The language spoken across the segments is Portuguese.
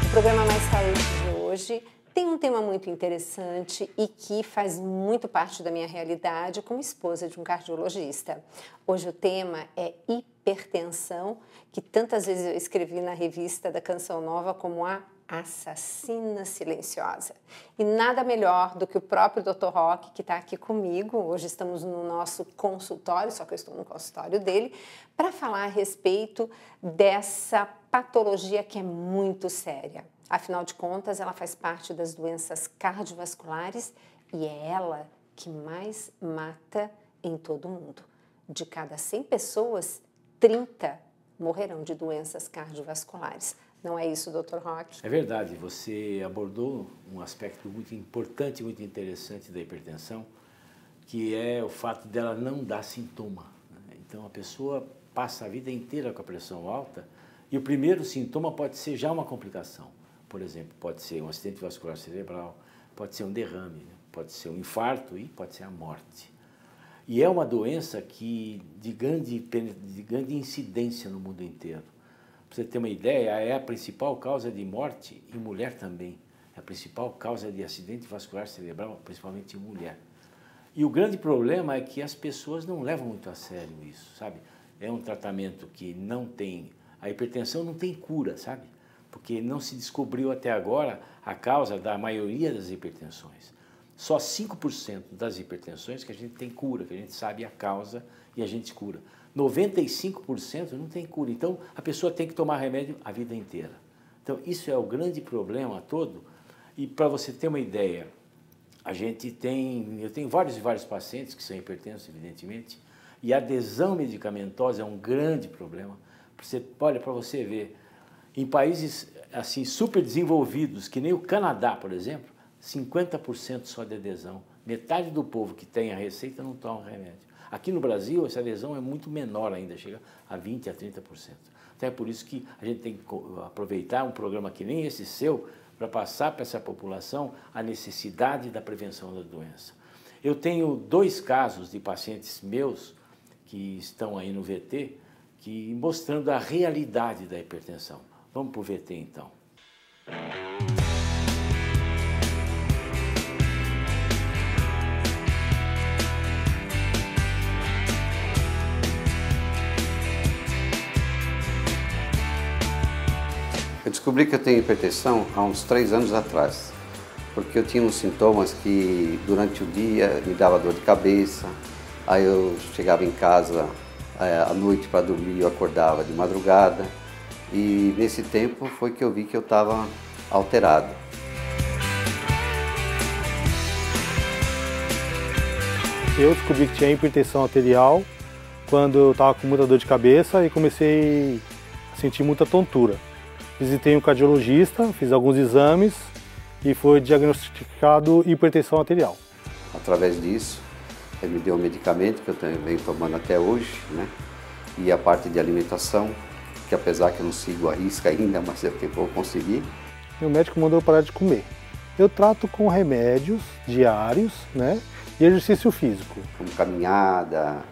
O programa Mais Saúde de hoje tem um tema muito interessante e que faz muito parte da minha realidade como esposa de um cardiologista. Hoje o tema é hipertensão, que tantas vezes eu escrevi na revista da Canção Nova como a assassina silenciosa. E nada melhor do que o próprio Dr. Roque, que está aqui comigo. Hoje estamos no nosso consultório, só que eu estou no consultório dele, para falar a respeito dessa patologia que é muito séria. Afinal de contas, ela faz parte das doenças cardiovasculares e é ela que mais mata em todo o mundo. De cada 100 pessoas, 30 morrerão de doenças cardiovasculares. Não é isso, Dr. Roque? É verdade, você abordou um aspecto muito importante, muito interessante da hipertensão, que é o fato dela não dar sintoma. Então a pessoa passa a vida inteira com a pressão alta e o primeiro sintoma pode ser já uma complicação. Por exemplo, pode ser um acidente vascular cerebral, pode ser um derrame, pode ser um infarto e pode ser a morte. E é uma doença que de grande incidência no mundo inteiro. Para você ter uma ideia, é a principal causa de morte em mulher também. É a principal causa de acidente vascular cerebral, principalmente em mulher. E o grande problema é que as pessoas não levam muito a sério isso, sabe? É um tratamento que não tem... A hipertensão não tem cura, sabe? Porque não se descobriu até agora a causa da maioria das hipertensões. Só 5% das hipertensões que a gente tem cura, que a gente sabe a causa e a gente cura. 95% não tem cura, então a pessoa tem que tomar remédio a vida inteira. Então isso é o grande problema todo. E para você ter uma ideia, eu tenho vários e vários pacientes que são hipertensos, evidentemente, e a adesão medicamentosa é um grande problema. Olha, para você ver, em países assim super desenvolvidos, que nem o Canadá, por exemplo, 50% só de adesão. Metade do povo que tem a receita não toma remédio. Aqui no Brasil, essa adesão é muito menor ainda, chega a 20% a 30%. Então é por isso que a gente tem que aproveitar um programa que nem esse seu, para passar para essa população a necessidade da prevenção da doença. Eu tenho 2 casos de pacientes meus que estão aí no VT, que mostrando a realidade da hipertensão. Vamos para o VT então. Eu descobri que eu tenho hipertensão há uns 3 anos atrás, porque eu tinha uns sintomas que durante o dia me dava dor de cabeça, aí eu chegava em casa à noite para dormir, eu acordava de madrugada e nesse tempo foi que eu vi que eu estava alterado. Eu descobri que tinha hipertensão arterial quando eu estava com muita dor de cabeça e comecei a sentir muita tontura. Visitei um cardiologista, fiz alguns exames e foi diagnosticado hipertensão arterial. Através disso, Ele me deu um medicamento que eu venho tomando até hoje, né? E a parte de alimentação, que apesar que eu não sigo a risca ainda, mas eu vou conseguir. Meu médico mandou eu parar de comer. Eu trato com remédios diários, né? E exercício físico. Como caminhada,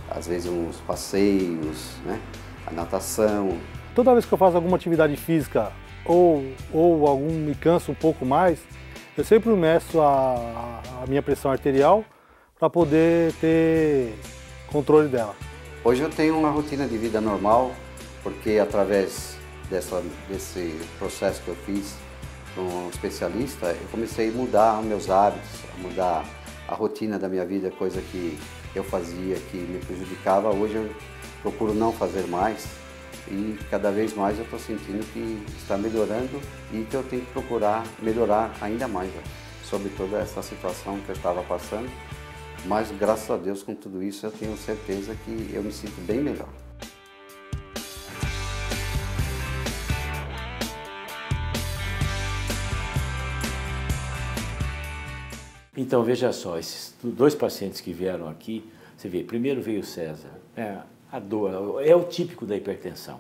às vezes uns passeios, né? A natação. Toda vez que eu faço alguma atividade física ou me canso um pouco mais, eu sempre meço a minha pressão arterial para poder ter controle dela. Hoje eu tenho uma rotina de vida normal, porque através desse processo que eu fiz com um especialista, eu comecei a mudar meus hábitos, a mudar a rotina da minha vida, coisa que eu fazia que me prejudicava. Hoje eu procuro não fazer mais. E cada vez mais eu estou sentindo que está melhorando e que eu tenho que procurar melhorar ainda mais, né, sobre toda essa situação que eu estava passando. Mas graças a Deus, com tudo isso, eu tenho certeza que eu me sinto bem melhor. Então veja só, esses 2 pacientes que vieram aqui, você vê, primeiro veio o César, a dor, é o típico da hipertensão.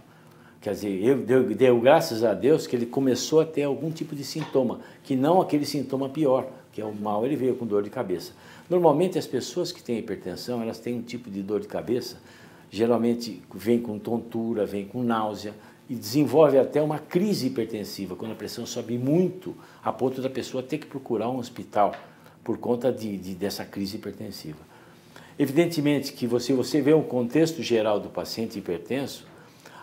Quer dizer, deu graças a Deus que ele começou a ter algum tipo de sintoma, que não aquele sintoma pior, que é o mal, ele veio com dor de cabeça. Normalmente as pessoas que têm hipertensão, elas têm um tipo de dor de cabeça, geralmente vem com tontura, vem com náusea, e desenvolve até uma crise hipertensiva, quando a pressão sobe muito, a ponto da pessoa ter que procurar um hospital por conta dessa crise hipertensiva. Evidentemente que você vê o contexto geral do paciente hipertenso,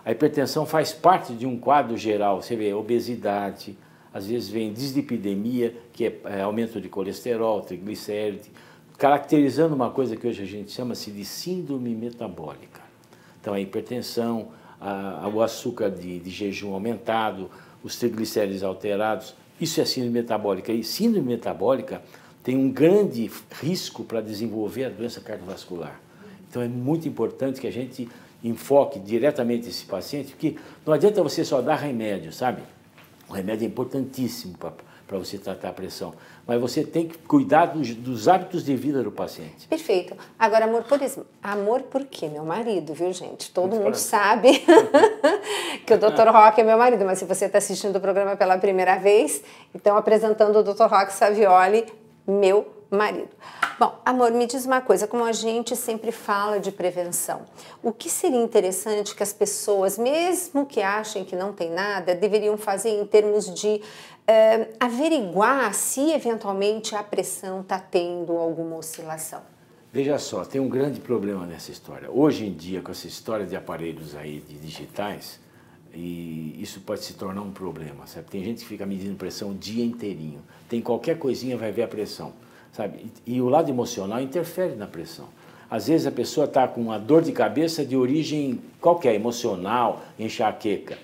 a hipertensão faz parte de um quadro geral, você vê obesidade, às vezes vem dislipidemia, que é aumento de colesterol, triglicérides, caracterizando uma coisa que hoje a gente chama-se de síndrome metabólica. Então a hipertensão, o açúcar de jejum aumentado, os triglicérides alterados, isso é síndrome metabólica. E síndrome metabólica tem um grande risco para desenvolver a doença cardiovascular. Então é muito importante que a gente enfoque diretamente esse paciente, porque não adianta você só dar remédio, sabe? O remédio é importantíssimo para você tratar a pressão, mas você tem que cuidar dos hábitos de vida do paciente. Perfeito. Agora, amor por quê? Meu marido, viu, gente? Todo mundo sabe que o Dr. Roque é meu marido, mas se você está assistindo o programa pela primeira vez, então apresentando o Dr. Roque Savioli, meu marido. Bom, amor, me diz uma coisa, como a gente sempre fala de prevenção, o que seria interessante que as pessoas, mesmo que achem que não tem nada, deveriam fazer em termos de averiguar se eventualmente a pressão está tendo alguma oscilação? Veja só, tem um grande problema nessa história. Hoje em dia, com essa história de aparelhos aí digitais, e isso pode se tornar um problema, sabe? Tem gente que fica medindo pressão o dia inteirinho, tem qualquer coisinha vai ver a pressão, sabe? E o lado emocional interfere na pressão. Às vezes a pessoa está com uma dor de cabeça de origem qualquer, emocional, enxaqueca.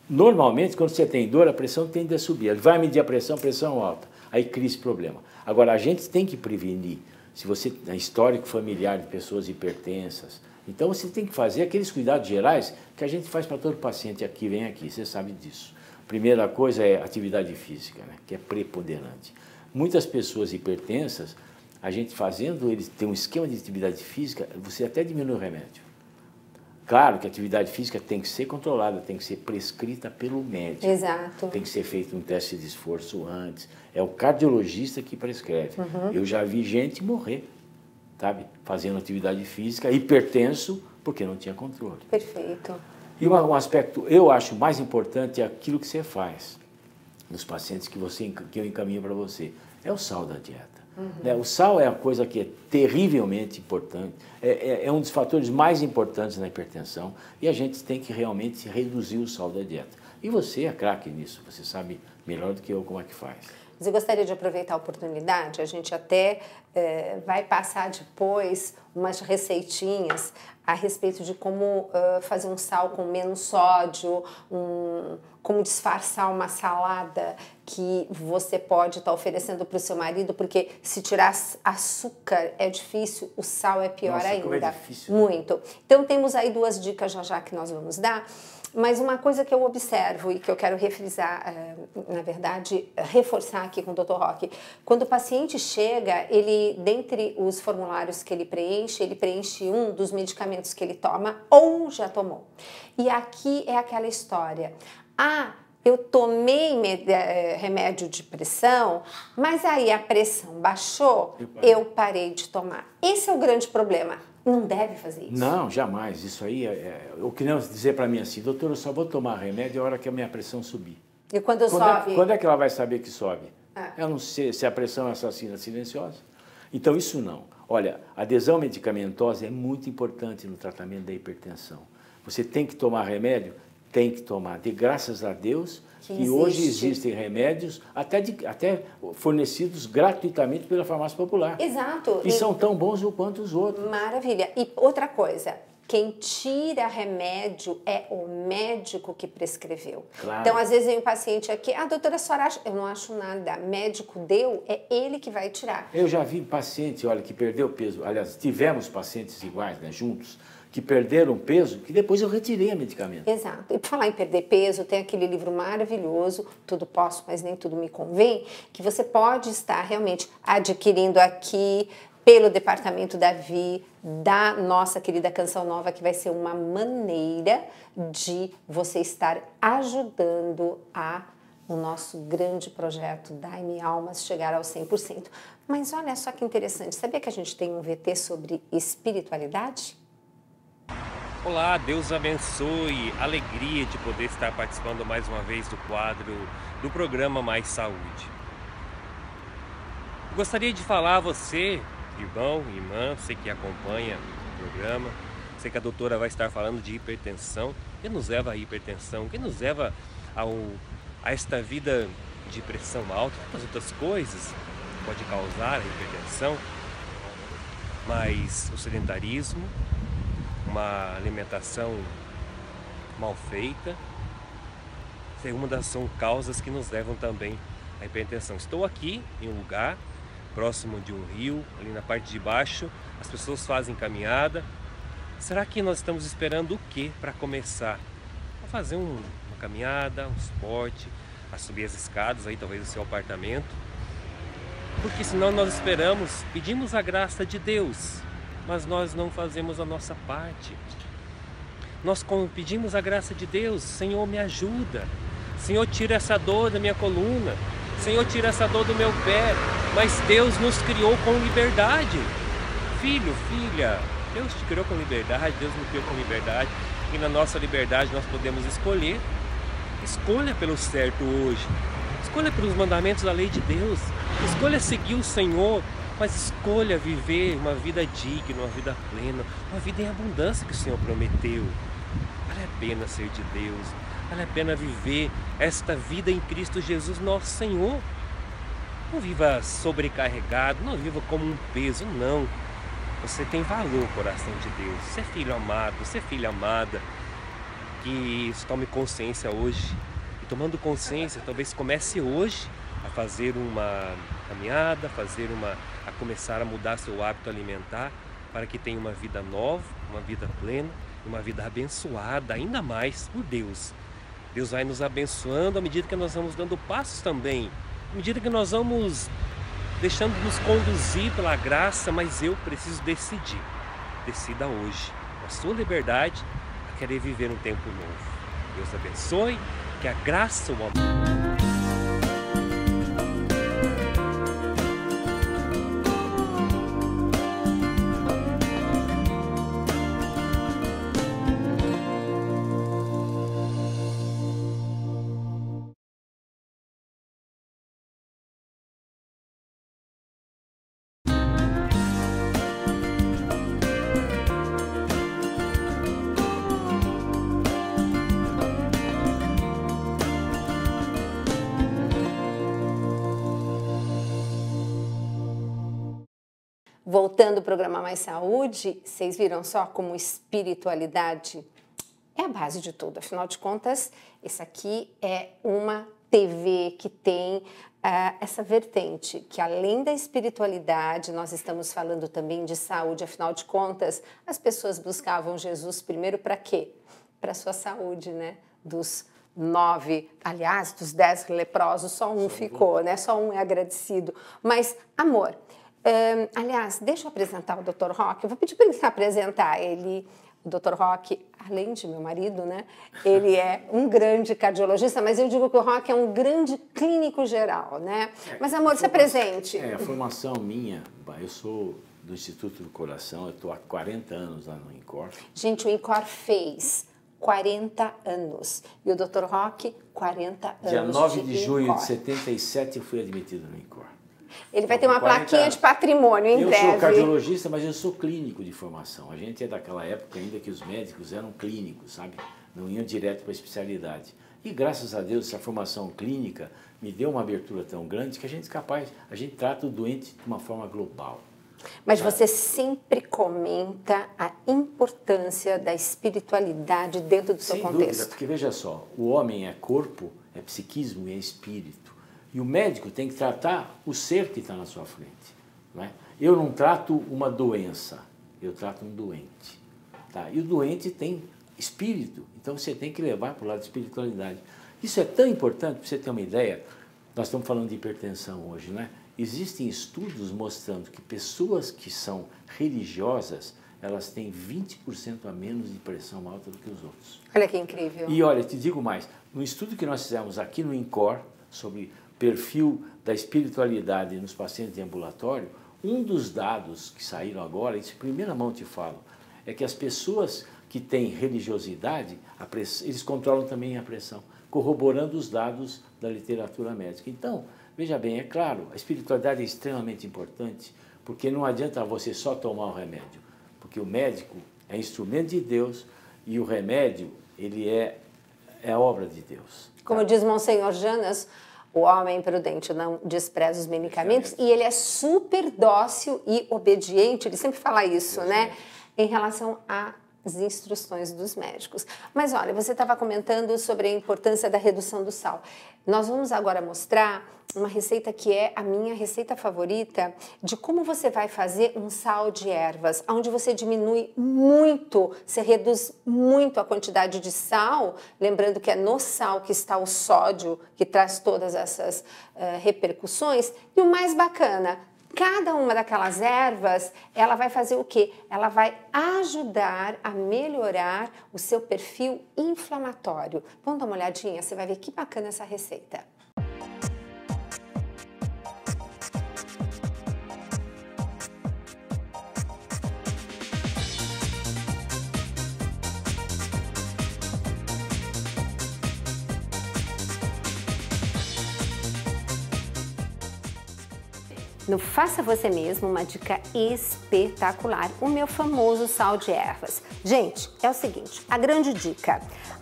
Normalmente, quando você tem dor, a pressão tende a subir. Ele vai medir a pressão alta, aí cria esse problema. Agora, a gente tem que prevenir. Se você tem histórico familiar de pessoas hipertensas, então você tem que fazer aqueles cuidados gerais que a gente faz para todo paciente aqui, vem aqui, você sabe disso. Primeira coisa é atividade física, né, que é preponderante. Muitas pessoas hipertensas, a gente fazendo, eles têm um esquema de atividade física, você até diminui o remédio. Claro que a atividade física tem que ser controlada, tem que ser prescrita pelo médico. Exato. Tem que ser feito um teste de esforço antes. É o cardiologista que prescreve. Eu já vi gente morrer, sabe? Fazendo atividade física, hipertenso, porque não tinha controle. Perfeito. E um aspecto, eu acho mais importante, é aquilo que você faz nos pacientes que eu encaminho para você. É o sal da dieta. O sal é a coisa que é terrivelmente importante, é um dos fatores mais importantes na hipertensão e a gente tem que realmente reduzir o sal da dieta. E você é craque nisso, você sabe melhor do que eu como é que faz. Mas eu gostaria de aproveitar a oportunidade, a gente até vai passar depois umas receitinhas a respeito de como fazer um sal com menos sódio, como disfarçar uma salada que você pode estar oferecendo para o seu marido, porque se tirar açúcar é difícil, o sal é pior ainda. Como é difícil, né? Muito. Então temos aí 2 dicas já que nós vamos dar. Mas uma coisa que eu observo e que eu quero refrisar, na verdade, reforçar aqui com o Dr. Roque, quando o paciente chega, ele, dentre os formulários que ele preenche um dos medicamentos que ele toma ou já tomou. E aqui é aquela história, eu tomei remédio de pressão, mas aí a pressão baixou, eu parei de tomar. Esse é o grande problema. Não deve fazer isso. Não, jamais. Isso aí eu queria dizer para mim assim, doutor, eu só vou tomar remédio a hora que a minha pressão subir. E quando sobe? Quando é que ela vai saber que sobe? Eu não sei se a pressão é assassina silenciosa. Então isso não. Olha, a adesão medicamentosa é muito importante no tratamento da hipertensão. Você tem que tomar remédio? Tem que tomar. De graças a Deus que hoje existem remédios até fornecidos gratuitamente pela farmácia popular. Exato. E são tão bons quanto os outros. Maravilha. E outra coisa, quem tira remédio é o médico que prescreveu. Claro. Então, às vezes vem um paciente aqui, doutora, a senhora acha? Eu não acho nada. Médico deu, é ele que vai tirar. Eu já vi paciente, olha, que perdeu peso. Aliás, tivemos pacientes iguais, né, juntos, que perderam peso, que depois eu retirei a medicamento. Exato. E por falar em perder peso, tem aquele livro maravilhoso, Tudo Posso, mas nem tudo me convém, que você pode estar realmente adquirindo aqui pelo Departamento Davi, da nossa querida Canção Nova, que vai ser uma maneira de você estar ajudando o nosso grande projeto Dai-me Almas chegar aos 100%. Mas olha só que interessante, sabia que a gente tem um VT sobre espiritualidade? Olá, Deus abençoe. Alegria de poder estar participando mais uma vez do quadro do programa Mais Saúde. Gostaria de falar a você, irmão, irmã, você que acompanha o programa, sei que a doutora vai estar falando de hipertensão. O que nos leva à hipertensão? O que nos leva a esta vida de pressão alta? Tantas outras coisas pode causar a hipertensão, mas o sedentarismo, uma alimentação mal feita, são causas que nos levam também à hipertensão. Estou aqui em um lugar próximo de um rio, ali na parte de baixo, as pessoas fazem caminhada. Será que nós estamos esperando o que para começar? A fazer uma caminhada, um esporte, a subir as escadas, aí talvez o seu apartamento. Porque senão nós esperamos, pedimos a graça de Deus, mas nós não fazemos a nossa parte. Nós pedimos a graça de Deus, Senhor, me ajuda. Senhor, tira essa dor da minha coluna. Senhor, tira essa dor do meu pé. Mas Deus nos criou com liberdade. Filho, filha, Deus te criou com liberdade, Deus nos criou com liberdade. E na nossa liberdade nós podemos escolher. Escolha pelo certo hoje. Escolha pelos mandamentos da lei de Deus. Escolha seguir o Senhor. Mas escolha viver uma vida digna, uma vida plena, uma vida em abundância que o Senhor prometeu. Vale a pena ser de Deus, vale a pena viver esta vida em Cristo Jesus, nosso Senhor. Não viva sobrecarregado, não viva como um peso, não. Você tem valor, coração de Deus. Você é filho amado, você é filha amada. Que isso tome consciência hoje. E tomando consciência, talvez comece hoje a fazer uma caminhada, a começar a mudar seu hábito alimentar para que tenha uma vida nova, uma vida plena, uma vida abençoada ainda mais por Deus. Deus vai nos abençoando à medida que nós vamos dando passos também, à medida que nós vamos deixando nos conduzir pela graça, mas eu preciso decidir. Decida hoje, com a sua liberdade, a querer viver um tempo novo. Deus abençoe, que a graça, o amor... Voltando ao programa Mais Saúde, vocês viram só como espiritualidade é a base de tudo. Afinal de contas, essa aqui é uma TV que tem essa vertente, que além da espiritualidade, nós estamos falando também de saúde. Afinal de contas, as pessoas buscavam Jesus primeiro para quê? Para a sua saúde, né? Dos 9, aliás, dos 10 leprosos, só um ficou, né? Só um é agradecido. Mas, amor... aliás, deixa eu apresentar o Dr. Roque. Eu vou pedir para ele se apresentar. O Dr. Roque, além de meu marido, né? Ele é um grande cardiologista, mas eu digo que o Roque é um grande clínico geral, né? Mas, amor, se apresente. A formação minha, eu sou do Instituto do Coração, eu estou há 40 anos lá no INCOR. Gente, o INCOR fez 40 anos. E o Dr. Roque, 40 anos. Dia 9 de junho INCOR. de 77 eu fui admitido no INCOR. Ele vai ter uma plaquinha de patrimônio em breve. Eu sou cardiologista, mas eu sou clínico de formação. A gente é daquela época ainda que os médicos eram clínicos, sabe? Não iam direto para a especialidade. E graças a Deus essa formação clínica me deu uma abertura tão grande que a gente trata o doente de uma forma global. Mas você sempre comenta a importância da espiritualidade dentro do seu contexto. Sem dúvida, porque veja só, o homem é corpo, é psiquismo e é espírito. E o médico tem que tratar o ser que está na sua frente. Não é? Eu não trato uma doença, eu trato um doente. Tá? E o doente tem espírito, então você tem que levar para o lado da espiritualidade. Isso é tão importante, para você ter uma ideia, nós estamos falando de hipertensão hoje, né? Existem estudos mostrando que pessoas que são religiosas, elas têm 20% a menos de pressão alta do que os outros. Olha que incrível. E olha, te digo mais, no estudo que nós fizemos aqui no INCOR, sobre perfil da espiritualidade nos pacientes de ambulatório, um dos dados que saíram agora, isso em primeira mão te falo, é que as pessoas que tem religiosidade, eles controlam também a pressão, corroborando os dados da literatura médica. Então, veja bem, é claro, a espiritualidade é extremamente importante, porque não adianta você só tomar o remédio, porque o médico é instrumento de Deus e o remédio, ele é obra de Deus. Como diz Monsenhor Janas, o homem prudente não despreza os medicamentos, e ele é super dócil e obediente, ele sempre fala isso, né? Em relação às instruções dos médicos. Mas olha, você estava comentando sobre a importância da redução do sal. Nós vamos agora mostrar uma receita que é a minha receita favorita de como você vai fazer um sal de ervas, onde você diminui muito, você reduz muito a quantidade de sal, lembrando que é no sal que está o sódio, que traz todas essas repercussões. E o mais bacana, cada uma daquelas ervas, ela vai fazer o quê? Ela vai ajudar a melhorar o seu perfil inflamatório. Vamos dar uma olhadinha? Você vai ver que bacana essa receita. No Faça Você Mesmo, uma dica espetacular, o meu famoso sal de ervas. Gente, é o seguinte, a grande dica,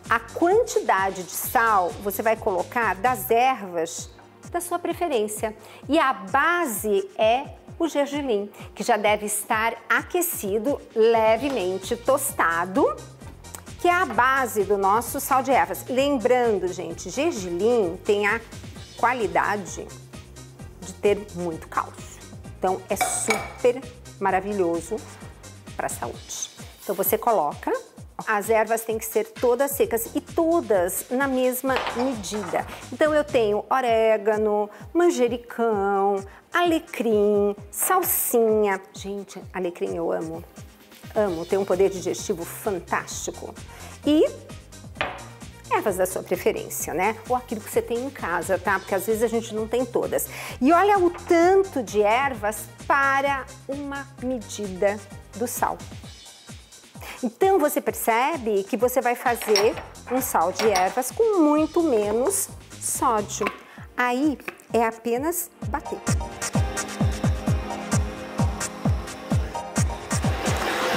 a quantidade de sal você vai colocar das ervas da sua preferência. E a base é o gergelim, que já deve estar aquecido, levemente tostado, que é a base do nosso sal de ervas. Lembrando, gente, gergelim tem a qualidade de ter muito cálcio. Então, é super maravilhoso para a saúde. Então, você coloca, as ervas têm que ser todas secas e todas na mesma medida. Então, eu tenho orégano, manjericão, alecrim, salsinha. Gente, alecrim eu amo. Amo, tem um poder digestivo fantástico. E ervas da sua preferência, né? Ou aquilo que você tem em casa, tá? Porque às vezes a gente não tem todas. E olha o tanto de ervas para uma medida do sal. Então você percebe que você vai fazer um sal de ervas com muito menos sódio. Aí é apenas bater.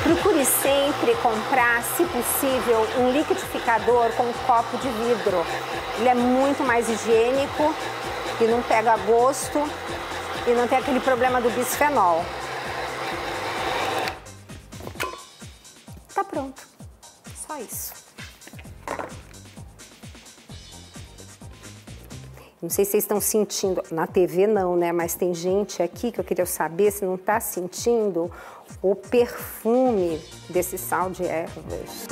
Procure sempre comprar, se possível, um liquidificador com um copo de vidro. Ele é muito mais higiênico e não pega gosto e não tem aquele problema do bisfenol. Tá pronto. Só isso. Não sei se vocês estão sentindo, na TV não, né? Mas tem gente aqui que eu queria saber se não tá sentindo o perfume desse sal de ervas.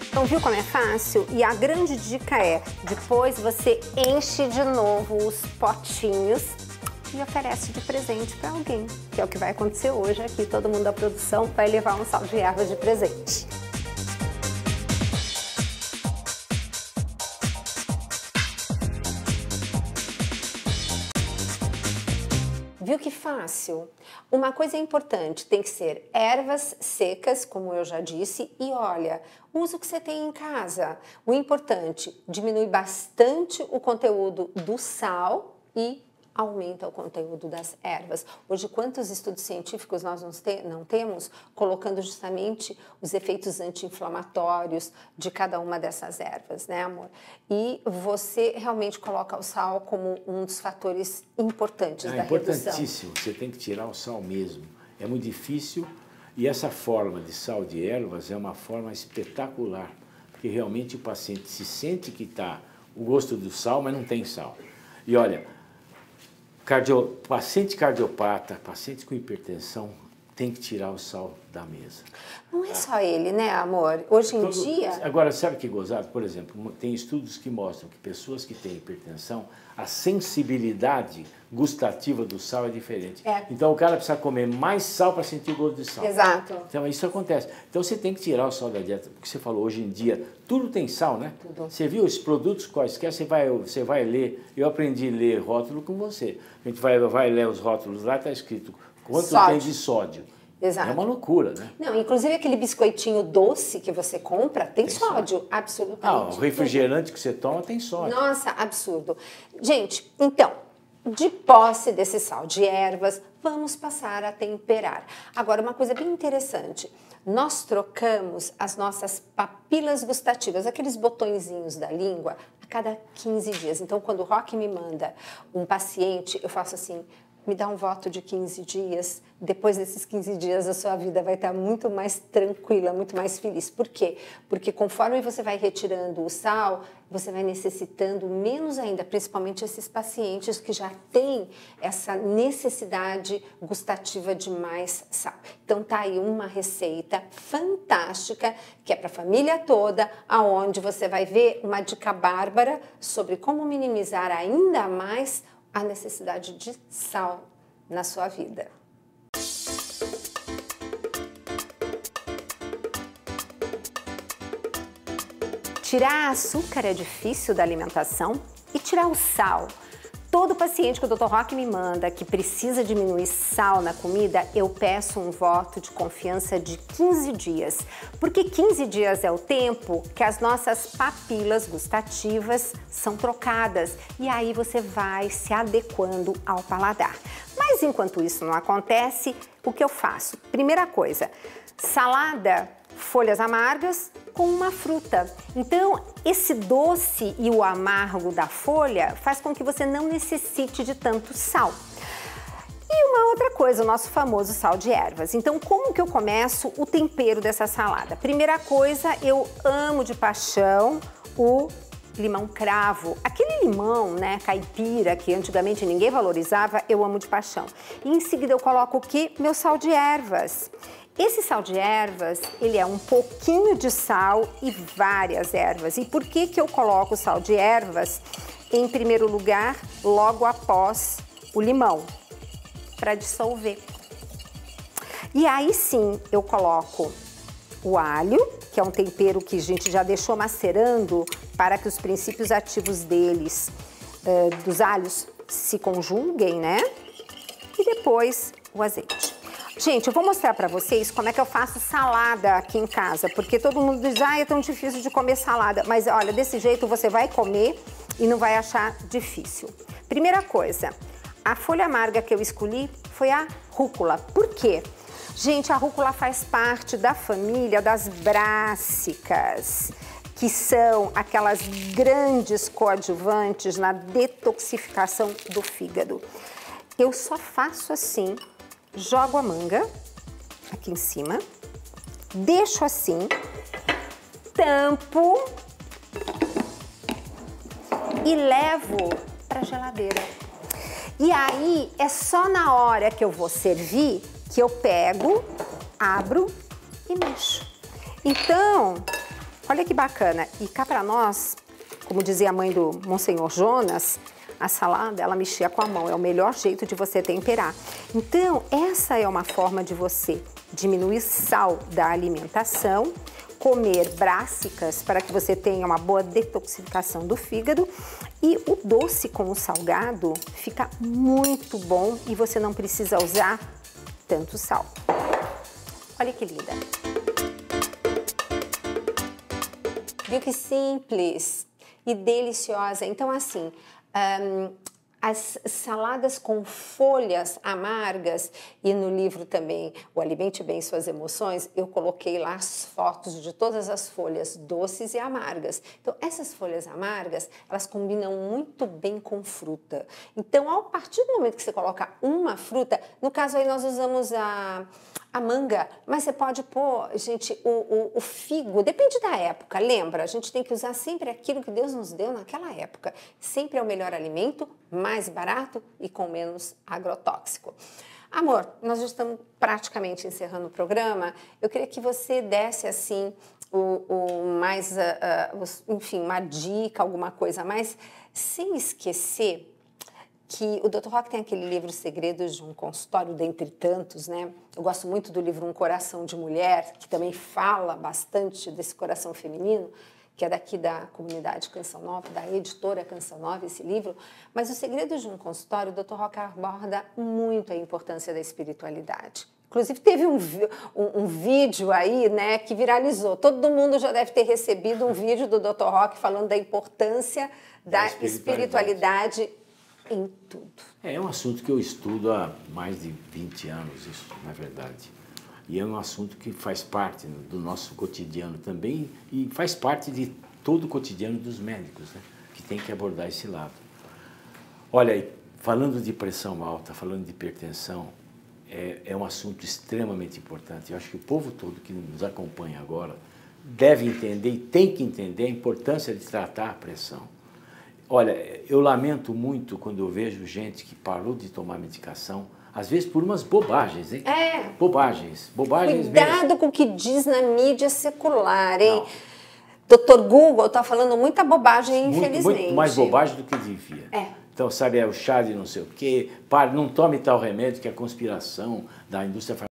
Então, viu como é fácil? E a grande dica é, depois você enche de novo os potinhos e oferece de presente para alguém, que é o que vai acontecer hoje aqui. Todo mundo da produção vai levar um sal de ervas de presente. Viu que fácil? Uma coisa importante, tem que ser ervas secas, como eu já disse, e olha, usa o que você tem em casa. O importante, diminui bastante o conteúdo do sal e aumenta o conteúdo das ervas. Hoje, quantos estudos científicos nós não temos colocando justamente os efeitos anti-inflamatórios de cada uma dessas ervas, né, amor? E você realmente coloca o sal como um dos fatores importantes da redução. É importantíssimo, você tem que tirar o sal mesmo. É muito difícil e essa forma de sal de ervas é uma forma espetacular, porque realmente o paciente se sente que está o gosto do sal, mas não tem sal. E olha, paciente cardiopata, paciente com hipertensão, tem que tirar o sal da mesa. Não é só ele, né, amor? Hoje em dia... Agora, sabe que gozado? Por exemplo, tem estudos que mostram que pessoas que têm hipertensão, a sensibilidade gustativa do sal é diferente. Então, o cara precisa comer mais sal para sentir o gosto de sal. Exato. Então, isso acontece. Então, você tem que tirar o sal da dieta. Porque você falou, hoje em dia, tudo tem sal, né? Tudo. Você viu os produtos quaisquer, você vai ler. Eu aprendi a ler rótulo com você. A gente vai ler os rótulos lá, está escrito quanto Sódio. tem de sódio. Exato. É uma loucura, né? Não, inclusive aquele biscoitinho doce que você compra tem sódio, absolutamente. O refrigerante que você toma tem sódio. Nossa, absurdo. Gente, então, de posse desse sal de ervas, vamos passar a temperar. Agora, uma coisa bem interessante. Nós trocamos as nossas papilas gustativas, aqueles botõezinhos da língua, a cada 15 dias. Então, quando o Roque me manda um paciente, eu faço assim... Me dá um voto de 15 dias. Depois desses 15 dias, a sua vida vai estar muito mais tranquila, muito mais feliz. Por quê? Porque conforme você vai retirando o sal, você vai necessitando menos ainda, principalmente esses pacientes que já têm essa necessidade gustativa de mais sal. Então, tá aí uma receita fantástica, que é para a família toda, aonde você vai ver uma dica bárbara sobre como minimizar ainda mais a necessidade de sal na sua vida. Tirar açúcar é difícil da alimentação e tirar o sal. Todo paciente que o Dr. Roque me manda que precisa diminuir sal na comida, eu peço um voto de confiança de 15 dias. Porque 15 dias é o tempo que as nossas papilas gustativas são trocadas. E aí você vai se adequando ao paladar. Mas enquanto isso não acontece, o que eu faço? Primeira coisa, salada, folhas amargas com uma fruta. Então, esse doce e o amargo da folha faz com que você não necessite de tanto sal. E uma outra coisa, o nosso famoso sal de ervas. Então, como que eu começo o tempero dessa salada? Primeira coisa, eu amo de paixão o limão cravo. Aquele limão, né, caipira, que antigamente ninguém valorizava, eu amo de paixão. E em seguida eu coloco o quê? Meu sal de ervas. Esse sal de ervas, ele é um pouquinho de sal e várias ervas. E por que que eu coloco o sal de ervas em primeiro lugar, logo após o limão? Para dissolver. E aí sim, eu coloco o alho, que é um tempero que a gente já deixou macerando para que os princípios ativos dos alhos, se conjuguem, né? E depois o azeite. Gente, eu vou mostrar para vocês como é que eu faço salada aqui em casa, porque todo mundo diz, é tão difícil de comer salada. Mas olha, desse jeito você vai comer e não vai achar difícil. Primeira coisa, a folha amarga que eu escolhi foi a rúcula. Por quê? Gente, a rúcula faz parte da família das brássicas, que são aquelas grandes coadjuvantes na detoxificação do fígado. Eu só faço assim, jogo a manga aqui em cima, deixo assim, tampo e levo para a geladeira. E aí é só na hora que eu vou servir que eu pego, abro e mexo. Então, olha que bacana. E cá para nós, como dizia a mãe do Monsenhor Jonas, a salada, ela mexia com a mão, é o melhor jeito de você temperar. Então, essa é uma forma de você diminuir sal da alimentação, comer brássicas para que você tenha uma boa detoxificação do fígado, e o doce com o salgado fica muito bom e você não precisa usar tanto sal. Olha que linda! Viu que simples e deliciosa? Então, assim, as saladas com folhas amargas, e no livro também, o Alimente Bem Suas Emoções, eu coloquei lá as fotos de todas as folhas doces e amargas. Então, essas folhas amargas, elas combinam muito bem com fruta. Então, a partir do momento que você coloca uma fruta, no caso aí nós usamos a manga, mas você pode pôr, gente, o figo, depende da época, lembra? A gente tem que usar sempre aquilo que Deus nos deu naquela época. Sempre é o melhor alimento, mais barato e com menos agrotóxico. Amor, nós já estamos praticamente encerrando o programa. Eu queria que você desse, assim, enfim, uma dica, alguma coisa a mais, sem esquecer que o Dr. Roque tem aquele livro Segredos de um Consultório, dentre tantos, né? Eu gosto muito do livro Um Coração de Mulher, que também fala bastante desse coração feminino, que é daqui da comunidade Canção Nova, da editora Canção Nova, esse livro. Mas o Segredos de um Consultório, o Dr. Roque aborda muito a importância da espiritualidade. Inclusive, teve um vídeo aí, né, que viralizou. Todo mundo já deve ter recebido um vídeo do Dr. Roque falando da importância da espiritualidade em tudo. É um assunto que eu estudo há mais de 20 anos, isso, na verdade. E é um assunto que faz parte do nosso cotidiano também e faz parte de todo o cotidiano dos médicos, né, que tem que abordar esse lado. Olha, falando de pressão alta, falando de hipertensão, é um assunto extremamente importante. Eu acho que o povo todo que nos acompanha agora deve entender e tem que entender a importância de tratar a pressão. Olha, eu lamento muito quando eu vejo gente que parou de tomar medicação, às vezes por umas bobagens, hein? Bobagens Cuidado mesmo. com o que diz na mídia secular, hein? Doutor Google está falando muita bobagem, infelizmente. Muito mais bobagem do que devia. Então, sabe, é o chá de não sei o quê, não tome tal remédio que é a conspiração da indústria farmacêutica.